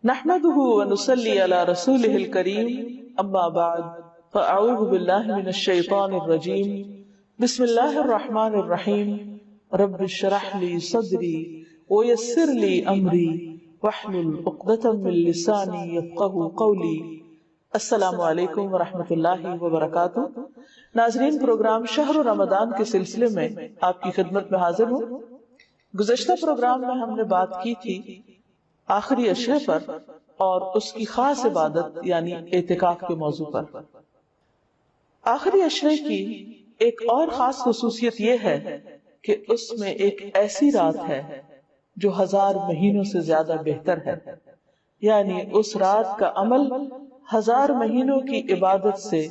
نحمده ونصلي على رسوله الكريم اما بعد فاعوذ بالله من الشيطان الرجيم بسم الله الرحمن الرحيم رب اشرح لي صدري ويسر لي امري واحلل عقدة من لساني يفقهوا قولي۔ السلام علیکم ورحمۃ اللہ وبرکاتہ۔ ناظرین، پروگرام شہر رمضان کے سلسلے میں آپ کی خدمت میں حاضر ہوں۔ گزشتہ پروگرام میں ہم نے بات کی تھی آخری عشرے پر اور اس کی خاص عبادت یعنی اعتکاف کے موضوع پر۔ آخری عشرے کی ایک اور خاص خصوصیت یہ ہے کہ اس میں ایک ایسی رات ہے جو 1000 مہینوں سے زیادہ بہتر ہے، یعنی اس رات کا عمل 1000 مہینوں کی عبادت سے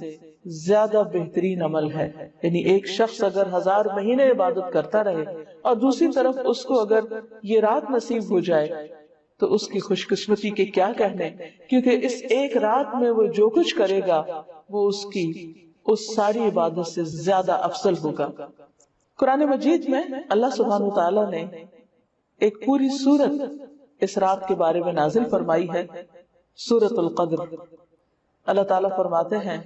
زیادہ بہترین عمل ہے۔ یعنی ایک شخص اگر 1000 مہینے عبادت کرتا رہے اور دوسری طرف اس کو اگر یہ رات نصیب ہو جائے تو اس کی خوش قسمتی کے کیا کہنے، کیونکہ اس ایک رات میں وہ جو کچھ کرے گا وہ اس کی اس ساری عبادت سے زیادہ افضل ہوگا۔ قرآن مجید میں اللہ سبحانہ وتعالی نے ایک پوری سورت اس رات کے بارے میں نازل فرمائی ہے، سورۃ القدر۔ اللہ تعالیٰ فرماتے ہیں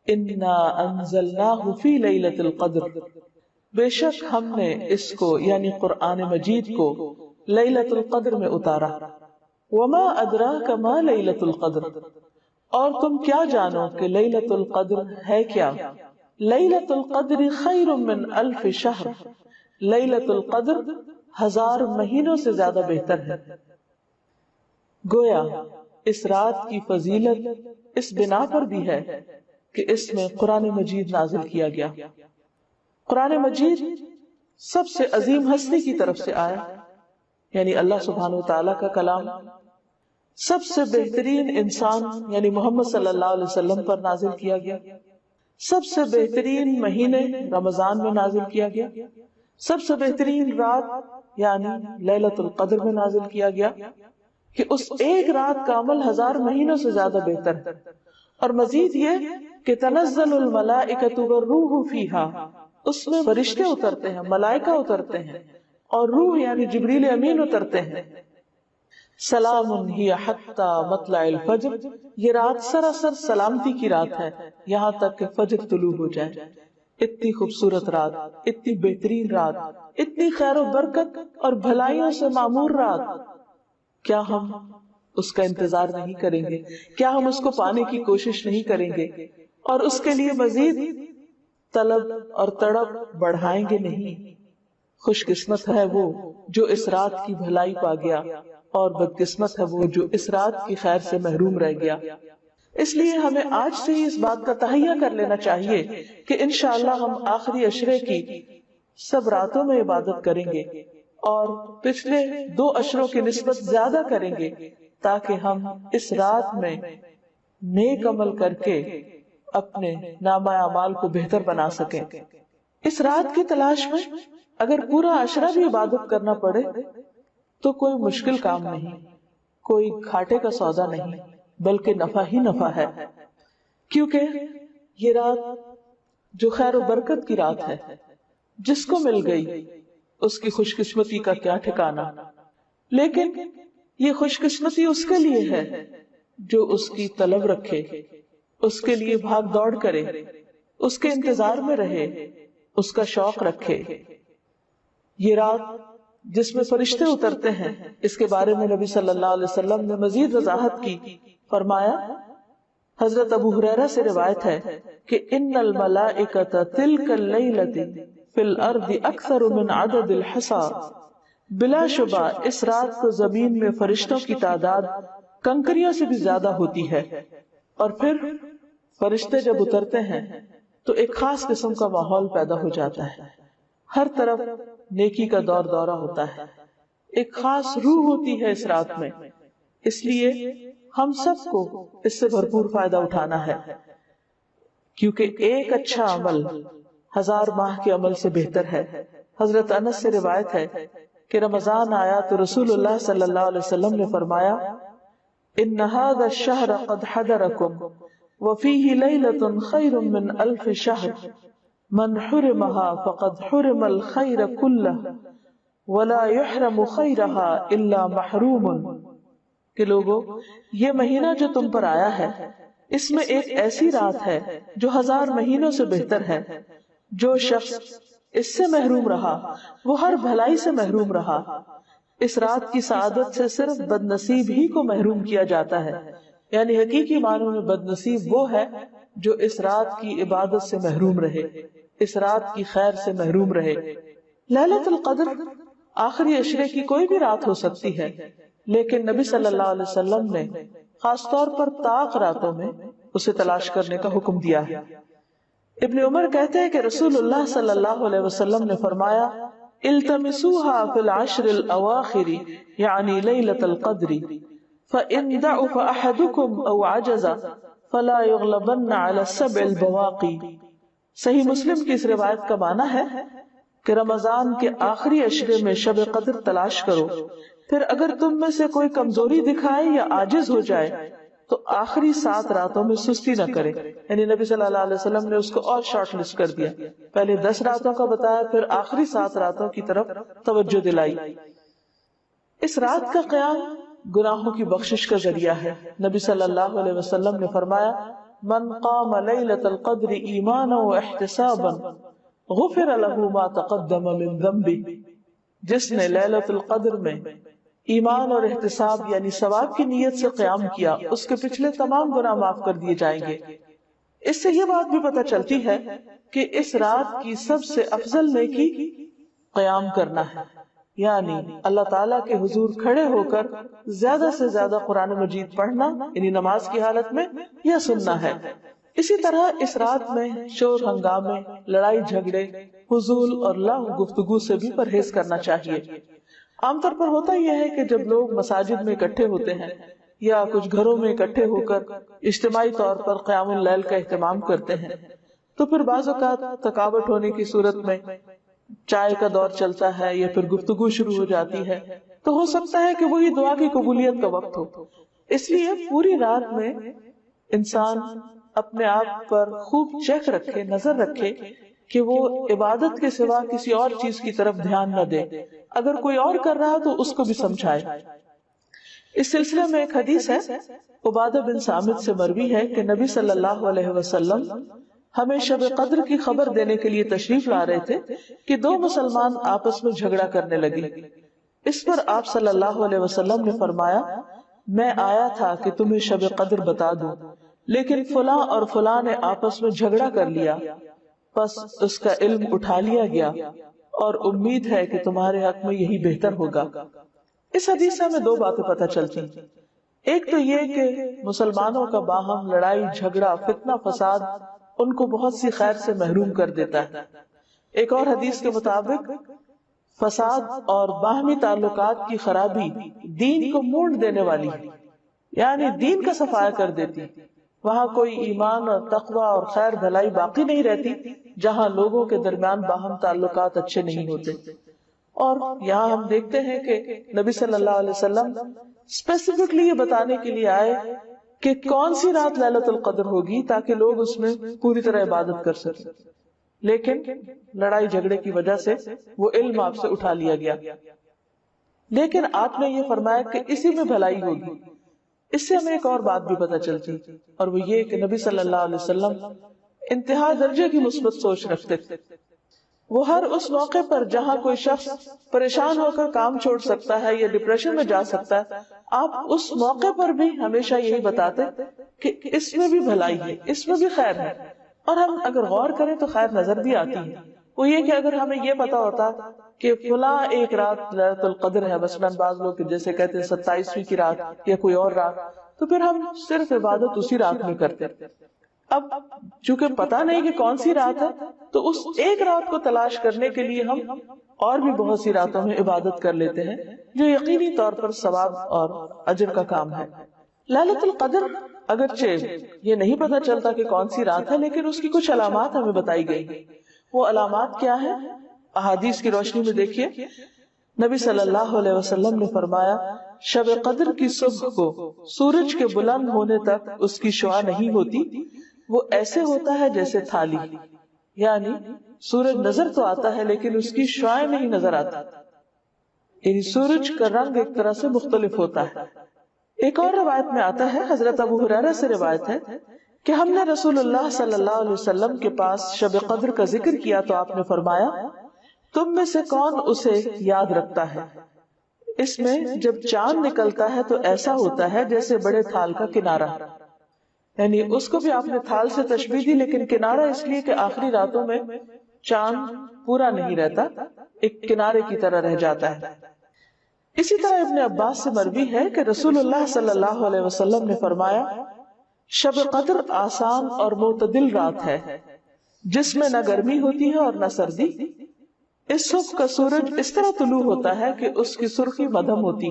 اِنَّا أَنزَلْنَاهُ فِي لَيْلَةِ الْقَدْرِ، بے شک ہم نے اس کو یعنی قرآن مجید کو لیلۃ القدر میں اتارا۔ وما ادراک ما لیلۃ القدر، اور تم کیا جانو کہ لیلۃ القدر ہے کیا؟ لیلۃ القدر خیر من الف شہر، لیلۃ القدر 1000 مہینوں سے زیادہ بہتر ہے۔ گویا اس رات کی فضیلت اس بنا پر بھی ہے کہ اس میں قرآن مجید نازل کیا گیا۔ قرآن مجید سب سے عظیم ہستی کی طرف سے آیا، یعنی اللہ سبحانہ وتعالی کا کلام سب سے بہترین انسان یعنی محمد صلی اللہ علیہ وسلم پر نازل کیا گیا، سب سے بہترین مہینے رمضان میں نازل کیا گیا، سب سے بہترین رات یعنی لیلۃ القدر میں نازل کیا گیا کہ اس ایک رات کا عمل 1000 مہینوں سے زیادہ بہتر ہے۔ اور مزید یہ کہ تنزل الملائکۃ والروح فیہا، اس میں فرشتے اترتے ہیں، ملائکہ اترتے ہیں اور روح یعنی جبریل امین اترتے ہیں۔ سلام ہی حتی مطلع الفجر، یہ رات سراسر سلامتی کی رات ہے یہاں تک کہ فجر طلوع ہو جائے۔ اتنی خوبصورت رات، اتنی بہترین رات، اتنی خیر و برکت اور بھلائیوں سے معمور رات، کیا ہم اس کا انتظار نہیں کریں گے؟ کیا ہم اس کو پانے کی کوشش نہیں کریں گے اور اس کے لیے مزید طلب اور تڑپ بڑھائیں گے نہیں؟ خوش قسمت ہے وہ جو اس رات کی بھلائی پا گیا اور بدقسمت ہے وہ جو اس رات کی خیر سے محروم رہ گیا۔ اس لیے ہمیں آج سے ہی اس بات کا تہیہ کر لینا چاہیے کہ انشاءاللہ ہم آخری عشرے کی سب راتوں میں عبادت کریں گے اور پچھلے 2 عشروں کی نسبت زیادہ کریں گے تاکہ ہم اس رات میں نیک عمل کر کے اپنے نامہ اعمال کو بہتر بنا سکیں۔ اس رات کی تلاش میں اگر پورا عشرہ بھی عبادت کرنا پڑے تو کوئی مشکل کام نہیں، کوئی گھاٹے کا سودا نہیں، بلکہ نفع ہی نفع ہے، کیونکہ یہ رات جو خیر و برکت کی رات ہے، جس کو مل گئی اس کی خوش قسمتی کا کیا ٹھکانا۔ لیکن یہ خوش قسمتی اس کے لیے ہے جو اس کی طلب رکھے، اس کے لیے بھاگ دوڑ کرے، اس کے انتظار میں رہے، اس کا شوق رکھے۔ یہ رات جس میں فرشتے اترتے ہیں، اس کے بارے میں نبی صلی اللہ علیہ وسلم نے مزید وضاحت کی، فرمایا، حضرت ابو ہریرہ سے روایت ہے کہ ان الملائکۃ تلک اللیلۃ فی الارض اکثر من عدد الحصى، بلا شبہ اس رات کو زمین میں فرشتوں کی تعداد کنکریوں سے بھی زیادہ ہوتی ہے۔ اور پھر فرشتے جب اترتے ہیں تو ایک خاص قسم کا ماحول پیدا ہو جاتا ہے، ہر طرف نیکی کا دور دورہ ہوتا ہے، ایک خاص روح ہوتی ہے اس رات میں۔ اس لیے ہم سب کو اس سے بھرپور فائدہ اٹھانا ہے، کیونکہ ایک اچھا عمل 1000 ماہ کے عمل سے بہتر ہے۔ حضرت انس سے روایت ہے کہ رمضان آیا تو رسول اللہ صلی اللہ علیہ وسلم نے فرمایا ان هذا الشهر قد حضركم وفيه ليلة خير من 1000 شهر من حرمها فقد حرم الخير كله ولا يحرم خيرها إلا محروم، کہ لوگوں یہ مہینہ جو تم پر آیا ہے اس میں ایک ایسی رات ہے جو 1000 مہینوں سے بہتر ہے. جو شخص اس سے محروم رہا وہ ہر بھلائی سے محروم رہا. اس رات کی سعادت سے صرف بد نصیب ہی کو محروم کیا جاتا ہے. یعنی حقیقی معنوں میں بد نصیب وہ ہے جو اس رات کی عبادت سے محروم رہے، اس رات کی خیر سے محروم رہے. لیلۃ القدر آخری عشرے کی کوئی بھی رات ہو سکتی ہے، لیکن نبی صلی اللہ علیہ وسلم نے خاص طور پر طاق راتوں میں اسے تلاش کرنے کا حکم دیا ہے. ابن عمر کہتے ہیں کہ رسول اللہ صلی اللہ علیہ وسلم نے فرمایا التمسوها في العشر الاواخر یعنی لیلۃ القدر فإن ضعف أحدكم أو عجز فلا يغلبن على السبع البواقي. صحیح مسلم کی اس روایت کا معنی ہے کہ رمضان کے آخری عشرے میں شب قدر تلاش کرو، پھر اگر تم میں سے کوئی کمزوری دکھائے یا عاجز ہو جائے تو آخری 7 راتوں میں سستی نہ کرے. یعنی نبی صلی اللہ علیہ وسلم نے اس کو اور شارٹ لسٹ کر دیا، پہلے 10 راتوں کا بتایا، پھر آخری 7 راتوں کی طرف توجہ دلائی. اس رات کا قیام گناہوں کی بخشش کا ذریعہ ہے. نبی صلی اللہ علیہ وسلم نے فرمایا من قام لیلۃ القدر ایمانا واحتسابا غفر له ما تقدم من ذنبه. جس نے لیلۃ القدر میں ایمان اور احتساب یعنی ثواب کی نیت سے قیام کیا اس کے پچھلے تمام گناہ معاف کر دیے جائیں گے. اس سے یہ بات بھی پتہ چلتی ہے کہ اس رات کی سب سے افضل نیکی قیام کرنا ہے، یعنی اللہ تعالیٰ کے حضور کھڑے ہو کر زیادہ سے زیادہ قرآن مجید پڑھنا یعنی نماز کی حالت میں یا سننا ہے. اسی طرح اس رات میں شور ہنگامے، لڑائی جھگڑے، فضول اور لغو گفتگو سے بھی پرہیز کرنا چاہیے. عام طور پر ہوتا یہ ہے کہ جب لوگ مساجد میں اکٹھے ہوتے ہیں یا کچھ گھروں میں اکٹھے ہو کر اجتماعی طور پر قیام اللیل کا اہتمام کرتے ہیں تو پھر بعض اوقات تھکاوٹ ہونے کی صورت میں چائے کا دور چلتا ہے یا پھر گفتگو شروع ہو جاتی ہے، تو ہو سکتا ہے کہ وہی دعا کی قبولیت کا وقت ہو. اس لیے پوری رات میں انسان اپنے آپ پر خوب چیک رکھے، نظر رکھے کہ وہ عبادت کے سوا کسی اور چیز کی طرف دھیان نہ دے. اگر کوئی اور کر رہا تو اس کو بھی سمجھائے. اس سلسلے میں ایک حدیث ہے، عبادہ بن صامت سے مروی ہے کہ نبی صلی اللہ علیہ وسلم ہمیں شب قدر کی خبر دینے کے لیے تشریف لا رہے تھے کہ 2 مسلمان آپس میں جھگڑا کرنے لگے. اس پر آپ صلی اللہ علیہ وسلم نے فرمایا میں آیا تھا کہ تمہیں شب قدر بتا دوں، لیکن فلاں اور فلاں نے آپس میں جھگڑا کر لیا، پس اس کا علم اٹھا لیا گیا اور امید ہے کہ تمہارے حق میں یہی بہتر ہوگا. اس حدیث سے ہمیں 2 باتیں پتہ چلتی ہیں. ایک تو یہ کہ مسلمانوں کا باہم لڑائی جھگڑا فتنہ فساد ان کو بہت سی خیر سے محروم کر دیتا ہے. ایک اور حدیث کے مطابق فساد اور باہمی تعلقات کی خرابی دین کو مونڈ دینے والی ہے، یعنی دین کا صفایا کر دیتی. وہاں کوئی ایمان اور تقوی اور خیر بھلائی باقی نہیں رہتی جہاں لوگوں کے درمیان باہم تعلقات اچھے نہیں ہوتے. اور یہاں ہم دیکھتے ہیں کہ نبی صلی اللہ علیہ وسلم اسپیسیفکلی یہ بتانے کے لیے آئے کہ کون سی رات لیلۃ القدر ہوگی تاکہ لوگ اس میں پوری طرح عبادت کر سکیں. لیکن لڑائی جھگڑے کی وجہ سے وہ علم آپ سے اٹھا لیا گیا. لیکن آپ نے یہ فرمایا کہ اسی میں بھلائی ہوگی. اس سے ہمیں ایک اور بات بھی پتہ چلتی اور وہ یہ کہ نبی صلی اللہ علیہ وسلم انتہا درجے کی مثبت سوچ رکھتے تھے. وہ ہر اس موقع پر جہاں کوئی شخص پریشان ہو کر کام چھوڑ سکتا ہے یا ڈپریشن میں جا سکتا ہے، آپ اس موقع پر بھی ہمیشہ یہی بتاتے کہ اس میں بھی بھلائی ہے، اس میں بھی خیر ہے. اور ہم اگر غور کریں تو خیر نظر بھی آتی ہے. وہ یہ کہ اگر ہمیں یہ پتا ہوتا کہ فلاں ایک رات لیلۃ القدر ہے، مثلاً بعض لوگ جیسے کہتے ہیں 27ویں کی رات یا کوئی اور رات، تو پھر ہم صرف عبادت اسی رات میں کرتے. اب چونکہ پتا نہیں کہ کون سی رات ہے تو اس ایک رات کو تلاش کرنے کے لیے ہم اور بھی بہت سی راتوں میں عبادت کر لیتے ہیں جو یقینی طور پر ثواب اور اجر کا کام ہے. لیلۃ القدر اگرچہ یہ نہیں پتا چلتا کہ کون سی رات ہے، لیکن اس کی کچھ علامات ہمیں بتائی گئی. وہ علامات کیا ہیں؟ احادیث کی روشنی میں دیکھیے. نبی صلی اللہ علیہ وسلم نے فرمایا شب قدر کی صبح کو سورج کے بلند ہونے تک اس کی شعاع نہیں ہوتی، وہ ایسے ہوتا ہے جیسے تھالی، یعنی سورج نظر تو آتا ہے لیکن اس کی شعاع نہیں نظر آتا. یعنی سورج کا رنگ ایک طرح سے مختلف ہوتا ہے. ایک اور روایت میں آتا ہے، حضرت ابو ہریرہ سے روایت ہے کہ ہم نے رسول اللہ صلی اللہ علیہ وسلم کے پاس شب قدر کا ذکر کیا تو آپ نے فرمایا تم میں سے کون اسے یاد رکھتا ہے؟ اس میں جب چاند نکلتا ہے تو ایسا ہوتا ہے جیسے بڑے تھال کا کنارہ، یعنی اس کو بھی آپ نے تھال سے تشبیہ دی، لیکن کنارہ اس لیے کہ آخری راتوں میں چاند پورا نہیں رہتا، ایک کنارے کی طرح رہ جاتا ہے۔ اسی طرح ابن عباس سے مروی ہے کہ رسول اللہ صلی اللہ علیہ وسلم نے فرمایا شب قدر آسان اور معتدل رات ہے جس میں نہ گرمی ہوتی ہے اور نہ سردی۔ اس صبح کا سورج اس طرح طلوع ہوتا ہے کہ اس کی سرخی مدھم ہوتی،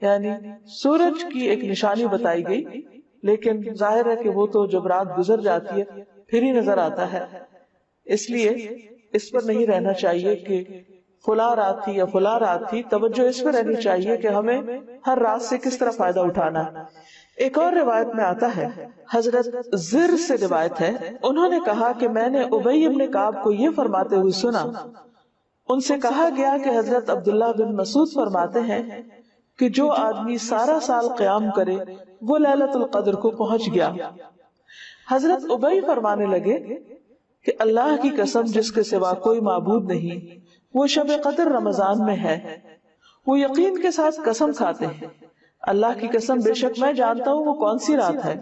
یعنی سورج کی ایک نشانی بتائی گئی، لیکن ظاہر ہے کہ وہ تو جب رات گزر جاتی ہے پھر ہی نظر آتا ہے، اس لیے اس پر نہیں رہنا چاہیے کہ فلاں رات تھی یا فلاں رات تھی، توجہ اس پہ رہنی چاہیے کہ ہمیں ہر رات سے کس طرح فائدہ اٹھانا ہے۔ ایک اور روایت میں آتا ہے، حضرت زر سے روایت ہے، انہوں نے کہا کہ میں نے ابی بن کعب کو یہ فرماتے ہوئے سنا، ان سے کہا گیا کہ حضرت عبداللہ بن مسعود فرماتے ہیں کہ جو آدمی سارا سال قیام کرے وہ لیلۃ القدر کو پہنچ گیا۔ حضرت ابی فرمانے لگے کہ اللہ کی قسم جس کے سوا کوئی معبود نہیں، وہ شب قدر رمضان میں ہے۔ وہ یقین کے ساتھ قسم کھاتے ہیں، اللہ کی قسم بے شک میں جانتا ہوں وہ کون سی رات ہے۔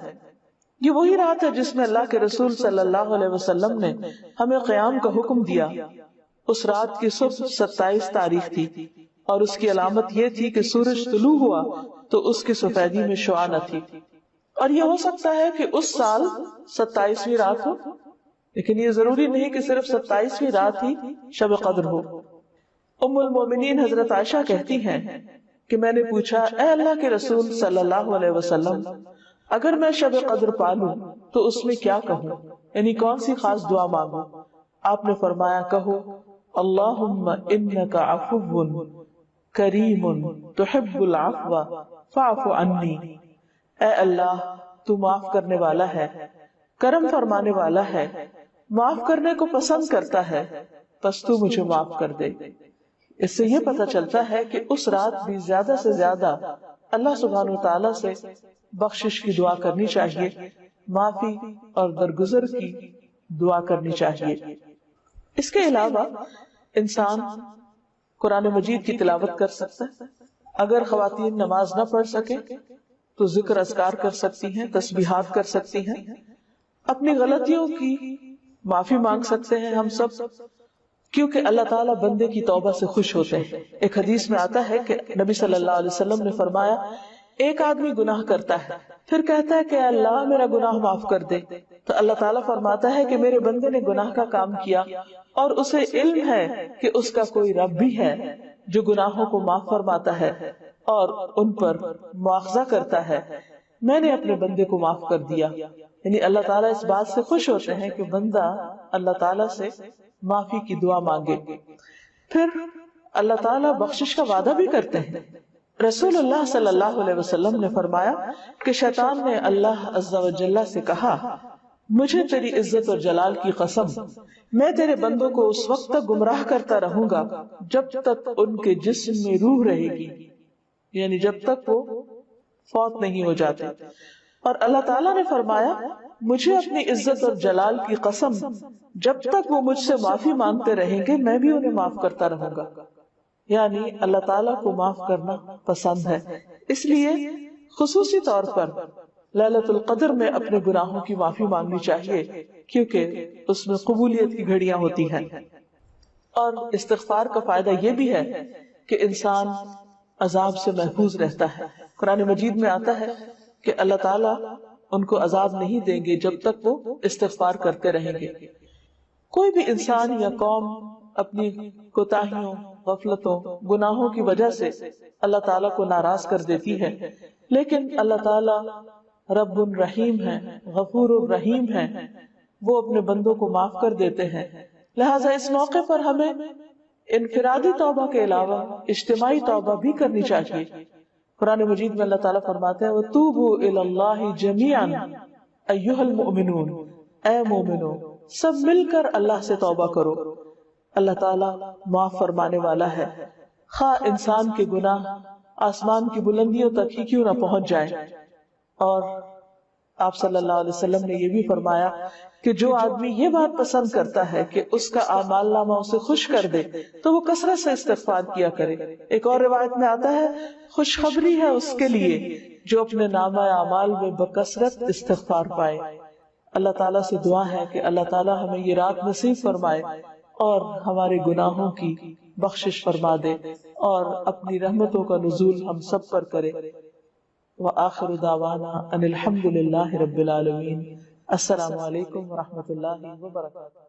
یہ وہی رات ہے جس میں اللہ کے رسول صلی اللہ علیہ وسلم نے ہمیں قیام کا حکم دیا۔ اس رات کی صبح 27 تاریخ تھی اور اس کی علامت یہ تھی کہ سورج طلوع ہوا تو اس کی سفیدی میں شعاع نہ تھی، اور یہ ہو سکتا ہے کہ اس سال 27ویں رات ہو، لیکن یہ ضروری نہیں کہ صرف 27ویں رات ہی شب قدر ہو۔ ام المومنین حضرت عائشہ کہتی ہیں کہ میں نے پوچھا اے اللہ کے رسول صلی اللہ علیہ وسلم، اگر میں شب قدر پالوں تو اس میں کیا کہوں، یعنی کون سی خاص دعا مانگوں؟ آپ نے فرمایا کہو اللہم انک عفو کریم تحب العفو فاعف عنی، اے اللہ تو معاف کرنے والا ہے، کرم فرمانے والا ہے، معاف کرنے کو پسند کرتا ہے، پس تو مجھے معاف کر دے۔ اس سے یہ پتہ چلتا ہے کہ اس رات بھی زیادہ سے زیادہ اللہ سبحانہ وتعالی سے بخشش کی دعا کرنی چاہیے، معافی اور درگزر کی دعا کرنی چاہیے۔ اس کے علاوہ انسان قرآن مجید کی تلاوت کر سکتا ہے، اگر خواتین نماز نہ پڑھ سکے تو ذکر اذکار کر سکتی ہیں، تسبیحات کر سکتی ہیں، اپنی غلطیوں کی معافی مانگ سکتے ہیں ہم سب، کیونکہ اللہ تعالیٰ بندے کی توبہ سے خوش ہوتے ہیں۔ ایک حدیث میں آتا ہے کہ نبی صلی اللہ علیہ وسلم نے فرمایا ایک آدمی گناہ کرتا ہے پھر کہتا ہے کہ اللہ میرا گناہ معاف کر دے، تو اللہ تعالیٰ فرماتا ہے کہ میرے بندے نے گناہ کا کام کیا اور اسے علم ہے کہ اس کا کوئی رب بھی ہے جو گناہوں کو معاف فرماتا ہے اور ان پر مواخذہ کرتا ہے، میں نے اپنے بندے کو معاف کر دیا۔ یعنی اللہ تعالیٰ اس بات سے خوش ہوتے ہیں کہ بندہ اللہ تعالیٰ سے معافی کی دعا مانگے۔ پھر اللہ تعالیٰ بخشش کا وعدہ بھی کرتے ہیں۔ رسول اللہ صلی اللہ علیہ وسلم نے فرمایا کہ شیطان نے اللہ عز و جل سے کہا مجھے تیری عزت اور جلال کی قسم، میں تیرے بندوں کو اس وقت تک گمراہ کرتا رہوں گا جب تک ان کے جسم میں روح رہے گی، یعنی جب تک وہ فوت نہیں ہو جاتے۔ اور اللہ تعالیٰ نے فرمایا مجھے اپنی عزت اور جلال کی قسم، جب تک وہ مجھ سے معافی مانگتے رہیں گے میں بھی انہیں معاف کرتا رہوں گا۔ یعنی اللہ تعالیٰ کو معاف کرنا پسند ہے، اس لیے خصوصی طور پر لیلۃ القدر میں اپنے گناہوں کی معافی مانگنی چاہیے، کیونکہ اس میں قبولیت کی گھڑیاں ہوتی ہیں۔ اور استغفار کا فائدہ یہ بھی ہے کہ انسان عذاب سے محفوظ رہتا ہے۔ قرآن مجید میں آتا ہے کہ اللہ تعالیٰ ان کو عذاب نہیں دیں گے جب تک وہ استغفار کرتے رہیں گے۔ کوئی بھی انسان یا قوم اپنی کوتاہیوں، غفلتوں، گناہوں کی وجہ سے اللہ تعالیٰ کو ناراض کر دیتی ہے، لیکن اللہ تعالیٰ رب الرحیم ہے، غفور الرحیم ہے، وہ اپنے بندوں کو معاف کر دیتے ہیں۔ لہٰذا اس موقع پر ہمیں انفرادی توبہ کے علاوہ اجتماعی توبہ بھی کرنی چاہیے۔ قرآن مجید میں اللہ تعالیٰ فرماتے ہیں وَتُوبُوا إِلَى اللَّهِ جَمِيعًا أَيُّهَا الْمُؤْمِنُونَ، اے مومنو سب مل کر اللہ سے توبہ کرو، اللہ تعالیٰ معاف فرمانے والا ہے۔ خواہ انسان کے گناہ آسمان کی بلندیوں تک ہی کیوں نہ پہنچ جائے۔ اور آپ صلی اللہ علیہ وسلم نے یہ بھی فرمایا کہ جو آدمی یہ بات پسند کرتا ہے کہ اس کا اعمال نامہ اسے خوش کر دے تو وہ کثرت سے استغفار کیا کرے۔ ایک اور روایت میں آتا ہے خوشخبری ہے اس کے لیے جو اپنے نامہ اعمال میں بکثرت استغفار پائے۔ اللہ تعالیٰ سے دعا ہے کہ اللہ تعالیٰ ہمیں یہ رات نصیب فرمائے اور ہمارے گناہوں کی بخشش فرما دے اور اپنی رحمتوں کا نزول ہم سب پر کرے۔ وآخر دعوانا ان الحمد للہ رب العالمین۔ السلام علیکم ورحمۃ اللہ وبرکاتہ۔